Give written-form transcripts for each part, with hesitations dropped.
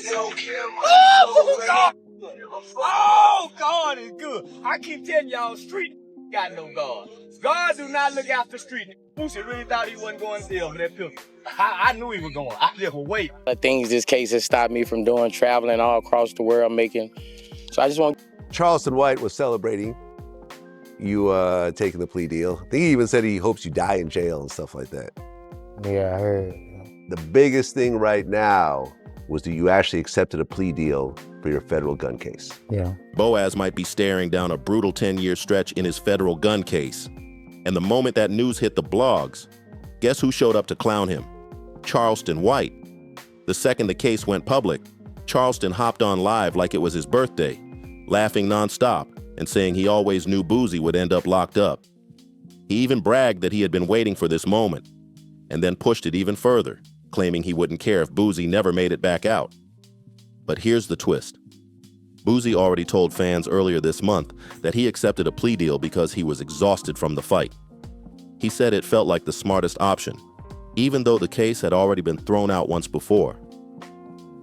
Oh, God. Oh, God is good. I keep telling y'all, street got no God. God do not look out for street. Boosie really thought he wasn't going to jail for that pistol. I knew he was going. I just was waiting. Things this case has stopped me from doing, traveling all across the world, making. So I just want. Charleston White was celebrating you taking the plea deal. I think he even said he hopes you die in jail and stuff like that. Yeah, I heard. The biggest thing right now was that you actually accepted a plea deal for your federal gun case. Yeah. Boaz might be staring down a brutal 10-year stretch in his federal gun case. And the moment that news hit the blogs, guess who showed up to clown him? Charleston White. The second the case went public, Charleston hopped on live like it was his birthday, laughing nonstop and saying he always knew Boosie would end up locked up. He even bragged that he had been waiting for this moment, and then pushed it even further, claiming he wouldn't care if Boosie never made it back out. But here's the twist. Boosie already told fans earlier this month that he accepted a plea deal because he was exhausted from the fight. He said it felt like the smartest option, even though the case had already been thrown out once before.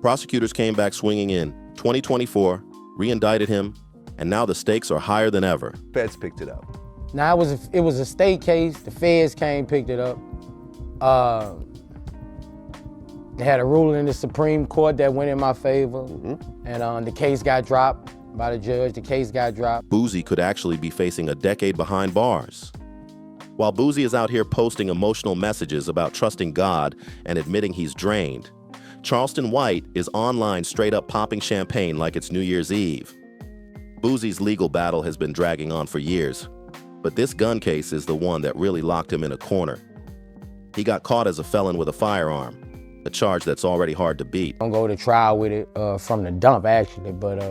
Prosecutors came back swinging in 2024, re-indicted him, and now the stakes are higher than ever. Feds picked it up. Now it was a state case. The feds came, picked it up. They had a ruling in the Supreme Court that went in my favor, and the case got dropped by the judge. The case got dropped. Boosie could actually be facing a decade behind bars. While Boosie is out here posting emotional messages about trusting God and admitting he's drained, Charleston White is online straight up popping champagne like it's New Year's Eve. Boosie's legal battle has been dragging on for years, but this gun case is the one that really locked him in a corner. He got caught as a felon with a firearm, a charge that's already hard to beat. I'm gonna go to trial with it from the dump, actually, but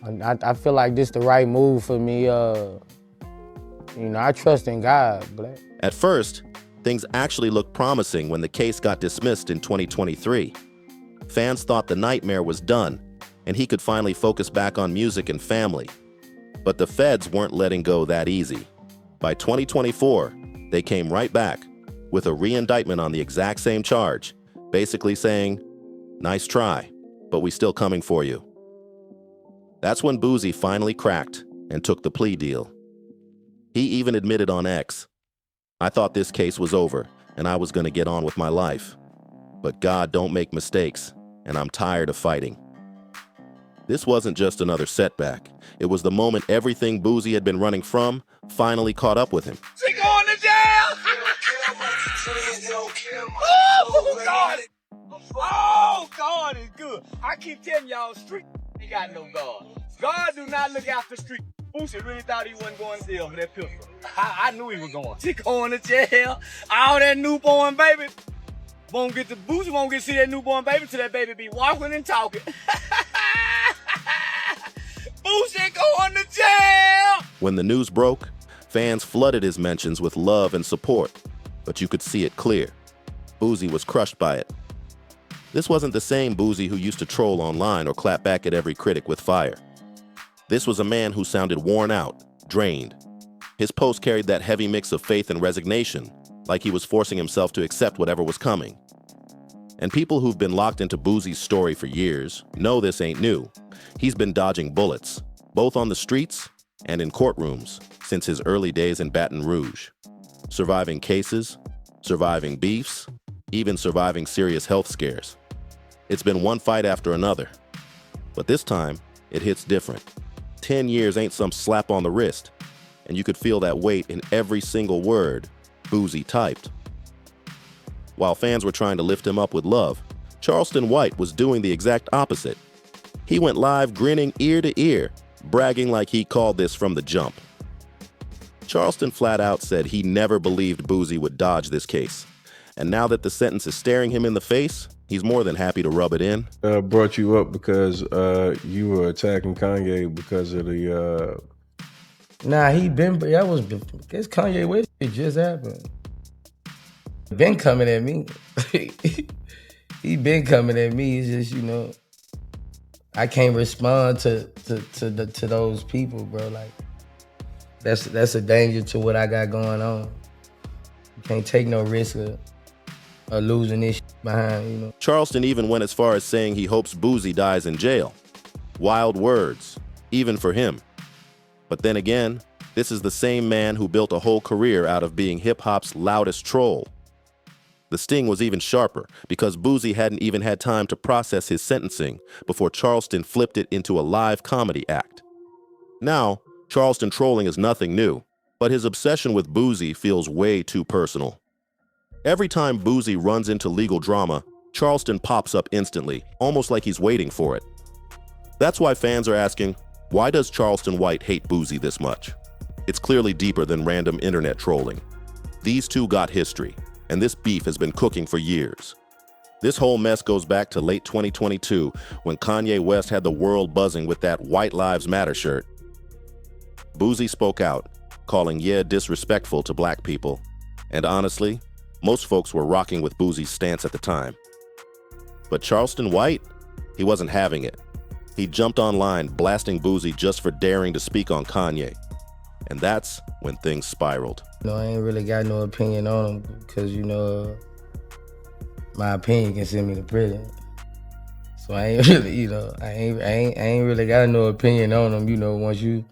I feel like this the right move for me. I trust in God, Black. At first, things actually looked promising when the case got dismissed in 2023. Fans thought the nightmare was done, and he could finally focus back on music and family. But the feds weren't letting go that easy. By 2024, they came right back with a re-indictment on the exact same charge, basically saying, nice try, but we still coming for you. That's when Boosie finally cracked and took the plea deal. He even admitted on X, I thought this case was over and I was gonna get on with my life. But God don't make mistakes, and I'm tired of fighting. This wasn't just another setback. It was the moment everything Boosie had been running from finally caught up with him. She going to jail! Oh, God! Oh, God is good. I keep telling y'all, street ain't got no God. God do not look out for street. Boosie really thought he wasn't going to jail for that pistol. I knew he was going. She going to jail. All that newborn baby. Boosie won't get to see that newborn baby till that baby be walking and talking. Boosie going to jail! When the news broke, fans flooded his mentions with love and support, but you could see it clear. Boosie was crushed by it. This wasn't the same Boosie who used to troll online or clap back at every critic with fire. This was a man who sounded worn out, drained. His post carried that heavy mix of faith and resignation, like he was forcing himself to accept whatever was coming. And people who've been locked into Boosie's story for years know this ain't new. He's been dodging bullets, both on the streets and in courtrooms, since his early days in Baton Rouge. Surviving cases, surviving beefs, even surviving serious health scares. It's been one fight after another. But this time, it hits different. 10 years ain't some slap on the wrist, and you could feel that weight in every single word Boosie typed. While fans were trying to lift him up with love, Charleston White was doing the exact opposite. He went live grinning ear to ear, bragging like he called this from the jump. Charleston flat out said he never believed Boosie would dodge this case. And now that the sentence is staring him in the face, he's more than happy to rub it in. Brought you up because you were attacking Kanye because of the... Nah, guess Kanye West, it just happened. Been coming at me. He been coming at me. It's just, I can't respond to those people, bro. Like, that's a danger to what I got going on. You can't take no risk of losing this shit. behind, you know. Charleston even went as far as saying he hopes Boosie dies in jail. Wild words, even for him. But then again, this is the same man who built a whole career out of being hip-hop's loudest troll. The sting was even sharper because Boosie hadn't even had time to process his sentencing before Charleston flipped it into a live comedy act. Now, Charleston trolling is nothing new, but his obsession with Boosie feels way too personal. Every time Boosie runs into legal drama, Charleston pops up instantly, almost like he's waiting for it. That's why fans are asking, why does Charleston White hate Boosie this much? It's clearly deeper than random internet trolling. These two got history, and this beef has been cooking for years. This whole mess goes back to late 2022 when Kanye West had the world buzzing with that White Lives Matter shirt. Boosie spoke out, calling Ye disrespectful to black people, and honestly, most folks were rocking with Boosie's stance at the time. But Charleston White, he wasn't having it. He jumped online blasting Boosie just for daring to speak on Kanye. And that's when things spiraled. You know, I ain't really got no opinion on him because, you know, my opinion can send me to prison. So I ain't really, you know, I ain't really got no opinion on him. You know, once you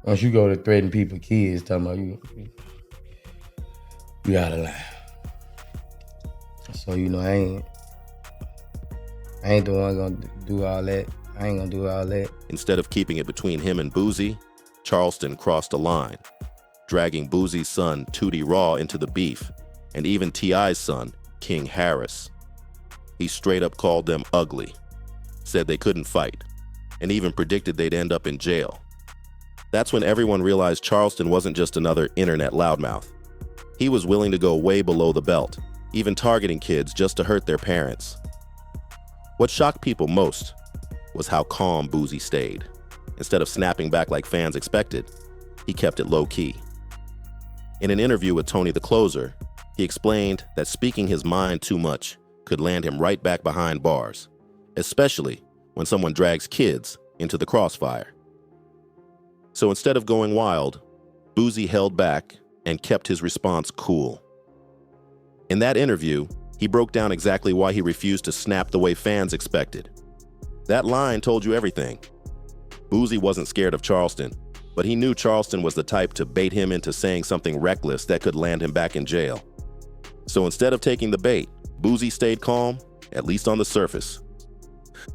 go to threaten people's kids, talking about you out of line. So, you know, I ain't the one gonna do all that. I ain't gonna do all that. Instead of keeping it between him and Boosie, Charleston crossed a line, dragging Boosie's son, Tootie Raw, into the beef, and even T.I.'s son, King Harris. He straight up called them ugly, said they couldn't fight, and even predicted they'd end up in jail. That's when everyone realized Charleston wasn't just another internet loudmouth. He was willing to go way below the belt, even targeting kids just to hurt their parents. What shocked people most was how calm Boosie stayed. Instead of snapping back like fans expected, he kept it low-key. In an interview with Tony the Closer, he explained that speaking his mind too much could land him right back behind bars, especially when someone drags kids into the crossfire. So instead of going wild, Boosie held back and kept his response cool. In that interview, he broke down exactly why he refused to snap the way fans expected. That line told you everything. Boosie wasn't scared of Charleston, but he knew Charleston was the type to bait him into saying something reckless that could land him back in jail. So instead of taking the bait, Boosie stayed calm, at least on the surface.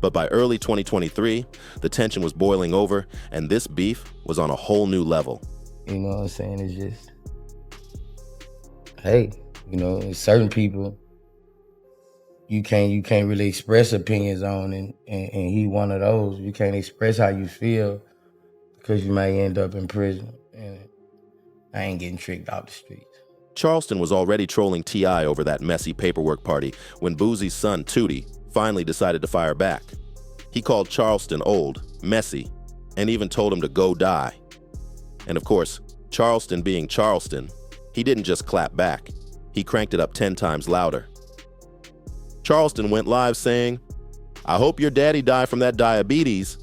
But by early 2023, the tension was boiling over, and this beef was on a whole new level. You know what I'm saying? It's just, hey, you know, certain people you can't really express opinions on, and he one of those. You can't express how you feel because you may end up in prison, and I ain't getting tricked off the streets. Charleston was already trolling T.I. over that messy paperwork party when Boosie's son, Tootie, finally decided to fire back. He called Charleston old, messy, and even told him to go die. And of course, Charleston being Charleston, he didn't just clap back. He cranked it up 10 times louder. Charleston went live saying, "I hope your daddy died from that diabetes.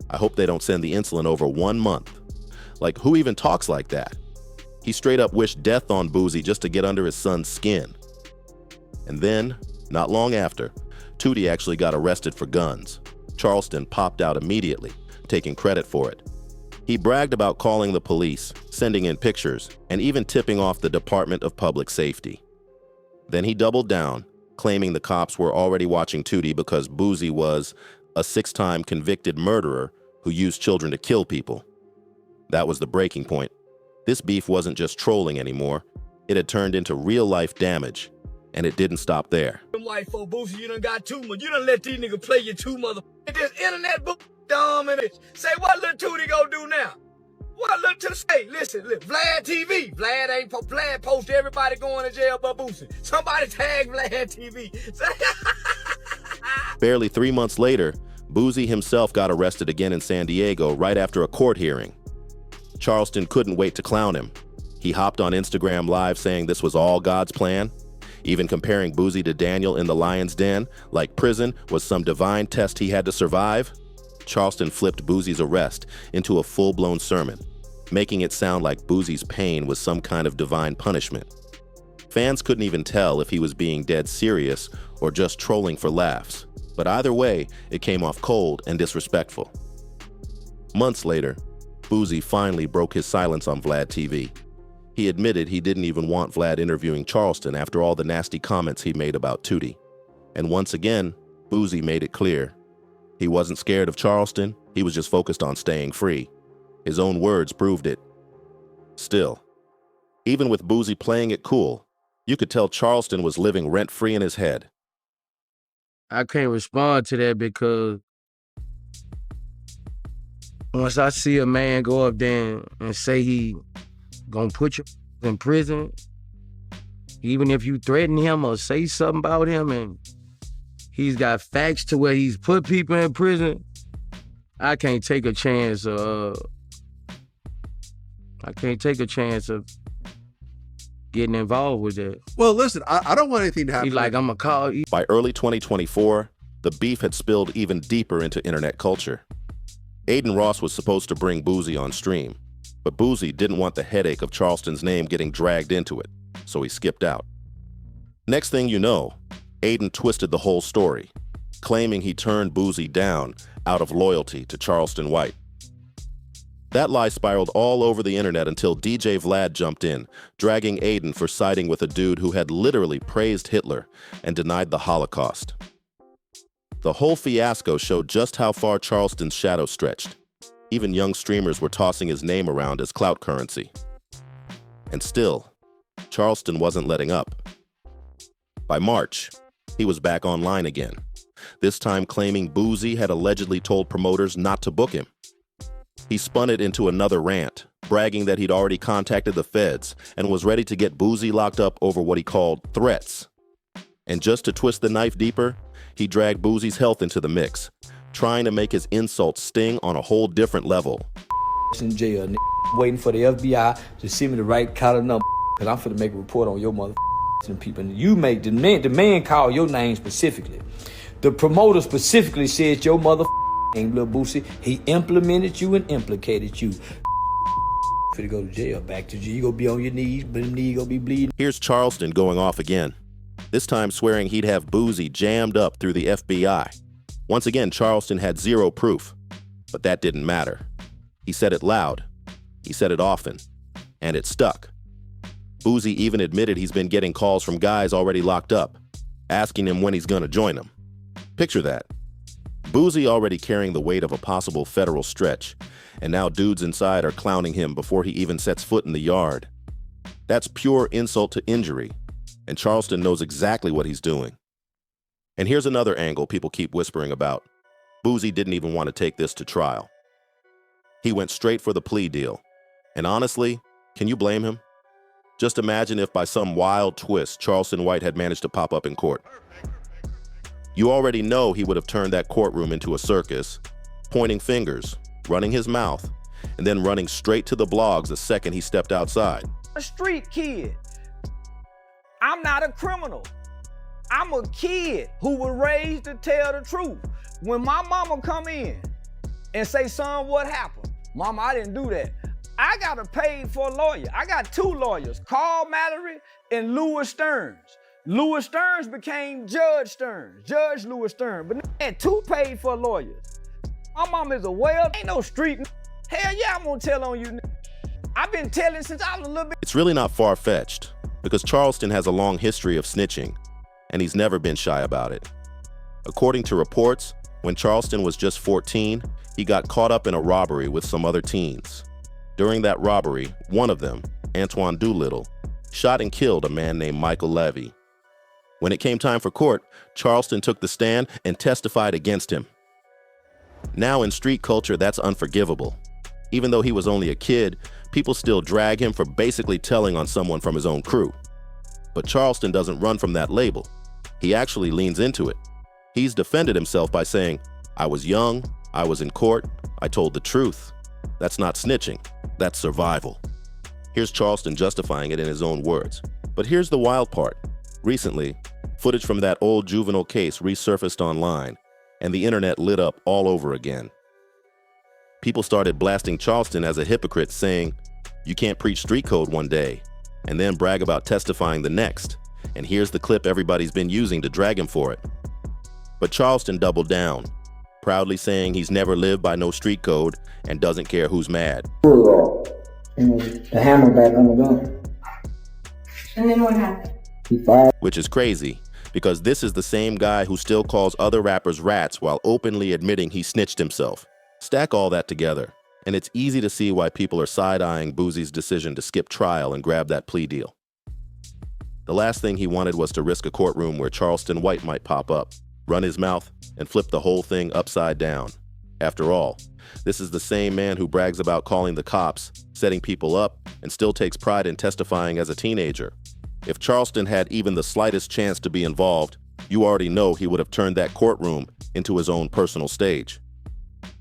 I hope they don't send the insulin over 1 month." Like, who even talks like that? He straight up wished death on Boosie just to get under his son's skin. And then, not long after, Tootie actually got arrested for guns. Charleston popped out immediately, taking credit for it. He bragged about calling the police, sending in pictures, and even tipping off the Department of Public Safety. Then he doubled down, claiming the cops were already watching Tootie because Boosie was a 6-time convicted murderer who used children to kill people. That was the breaking point. This beef wasn't just trolling anymore. It had turned into real-life damage, and it didn't stop there. White folk, Boosie, you done got too much. You done let these niggas play you too mother. This internet book dumb and it. Say what little Tootie gonna do now? What little say? Listen, Vlad TV. Vlad post everybody going to jail but Boosie. Somebody tag Vlad TV. Barely 3 months later, Boosie himself got arrested again in San Diego right after a court hearing. Charleston couldn't wait to clown him. He hopped on Instagram Live saying this was all God's plan, even comparing Boosie to Daniel in the lion's den, like prison was some divine test he had to survive. Charleston flipped Boosie's arrest into a full-blown sermon, making it sound like Boosie's pain was some kind of divine punishment. Fans couldn't even tell if he was being dead serious or just trolling for laughs, but either way, it came off cold and disrespectful. Months later, Boosie finally broke his silence on Vlad TV. He admitted he didn't even want Vlad interviewing Charleston after all the nasty comments he made about Tootie. And once again, Boosie made it clear. He wasn't scared of Charleston, he was just focused on staying free. His own words proved it. Still, even with Boosie playing it cool, you could tell Charleston was living rent-free in his head. I can't respond to that because once I see a man go up there and say he gonna put you in prison, even if you threaten him or say something about him and he's got facts to where he's put people in prison, I can't take a chance of getting involved with that. Well, listen, I don't want anything to happen. He's like, I'm gonna call you. By early 2024, the beef had spilled even deeper into internet culture. Aiden Ross was supposed to bring Boosie on stream, but Boosie didn't want the headache of Charleston's name getting dragged into it, so he skipped out. Next thing you know, Aiden twisted the whole story, claiming he turned Boosie down out of loyalty to Charleston White. That lie spiraled all over the internet until DJ Vlad jumped in, dragging Aiden for siding with a dude who had literally praised Hitler and denied the Holocaust. The whole fiasco showed just how far Charleston's shadow stretched. Even young streamers were tossing his name around as clout currency. And still, Charleston wasn't letting up. By March, he was back online again, this time claiming Boosie had allegedly told promoters not to book him. He spun it into another rant, bragging that he'd already contacted the feds and was ready to get Boosie locked up over what he called threats. And just to twist the knife deeper, he dragged Boosie's health into the mix, trying to make his insults sting on a whole different level. In jail, waiting for the FBI to send me the right kind of number, because I'm finna make a report on your people. And you make the man call your name specifically. The promoter specifically said your name, Lil Boosie. He implemented you and implicated you. Finna go to jail, back to jail. You gonna be on your knees, but them knees gonna be bleeding. Here's Charleston going off again, this time swearing he'd have Boosie jammed up through the FBI. Once again, Charleston had zero proof, but that didn't matter. He said it loud, he said it often, and it stuck. Boosie even admitted he's been getting calls from guys already locked up, asking him when he's gonna join them. Picture that. Boosie already carrying the weight of a possible federal stretch, and now dudes inside are clowning him before he even sets foot in the yard. That's pure insult to injury, and Charleston knows exactly what he's doing. And here's another angle people keep whispering about. Boosie didn't even want to take this to trial. He went straight for the plea deal. And honestly, can you blame him? Just imagine if by some wild twist, Charleston White had managed to pop up in court. You already know he would have turned that courtroom into a circus, pointing fingers, running his mouth, and then running straight to the blogs the second he stepped outside. A street kid. I'm not a criminal. I'm a kid who was raised to tell the truth. When my mama come in and say, son, what happened? Mama, I didn't do that. I got to pay for a lawyer. I got two lawyers, Carl Mallory and Louis Stearns. Louis Stearns became Judge Stearns, Judge Louis Stearns, but I had two paid for lawyers. My mom is a whale, ain't no street. Hell yeah, I'm gonna tell on you. I've been telling since I was a little bit. It's really not far-fetched, because Charleston has a long history of snitching, and he's never been shy about it. According to reports, when Charleston was just 14, he got caught up in a robbery with some other teens. During that robbery, one of them, Antoine Doolittle, shot and killed a man named Michael Levy. When it came time for court, Charleston took the stand and testified against him. Now in street culture, that's unforgivable. Even though he was only a kid, people still drag him for basically telling on someone from his own crew. But Charleston doesn't run from that label. He actually leans into it. He's defended himself by saying, I was young, I was in court, I told the truth. That's not snitching, that's survival. Here's Charleston justifying it in his own words. But here's the wild part. Recently, footage from that old juvenile case resurfaced online, and the internet lit up all over again. People started blasting Charleston as a hypocrite, saying, you can't preach street code one day, and then brag about testifying the next. And here's the clip everybody's been using to drag him for it. But Charleston doubled down, proudly saying he's never lived by no street code and doesn't care who's mad. The hammer back on the gun. And then what happened? He fired. Which is crazy, because this is the same guy who still calls other rappers rats while openly admitting he snitched himself. Stack all that together, and it's easy to see why people are side-eyeing Boosie's decision to skip trial and grab that plea deal. The last thing he wanted was to risk a courtroom where Charleston White might pop up, run his mouth, and flip the whole thing upside down. After all, this is the same man who brags about calling the cops, setting people up, and still takes pride in testifying as a teenager. If Charleston had even the slightest chance to be involved, you already know he would have turned that courtroom into his own personal stage.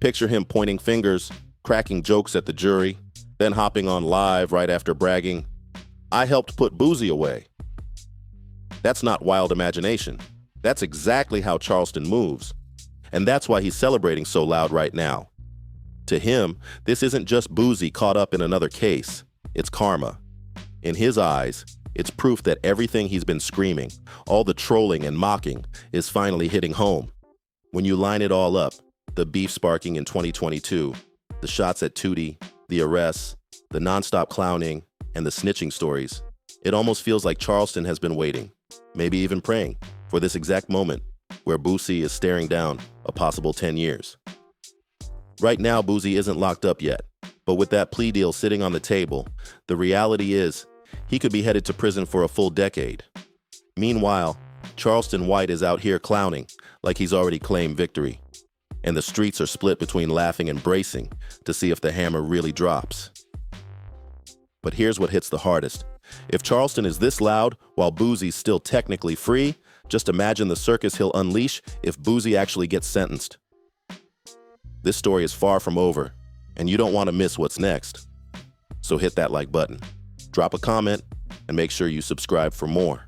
Picture him pointing fingers, cracking jokes at the jury, then hopping on live right after bragging, "I helped put Boosie away." That's not wild imagination. That's exactly how Charleston moves. And that's why he's celebrating so loud right now. To him, this isn't just Boosie caught up in another case. It's karma. In his eyes, it's proof that everything he's been screaming, all the trolling and mocking, is finally hitting home. When you line it all up, the beef sparking in 2022, the shots at Tootie, the arrests, the nonstop clowning, and the snitching stories, it almost feels like Charleston has been waiting, maybe even praying, for this exact moment where Boosie is staring down a possible 10 years. Right now, Boosie isn't locked up yet, but with that plea deal sitting on the table, the reality is he could be headed to prison for a full decade. Meanwhile, Charleston White is out here clowning like he's already claimed victory, and the streets are split between laughing and bracing to see if the hammer really drops. But here's what hits the hardest. If Charleston is this loud while Boosie's still technically free, just imagine the circus he'll unleash if Boosie actually gets sentenced. This story is far from over, and you don't want to miss what's next. So hit that like button, drop a comment, and make sure you subscribe for more.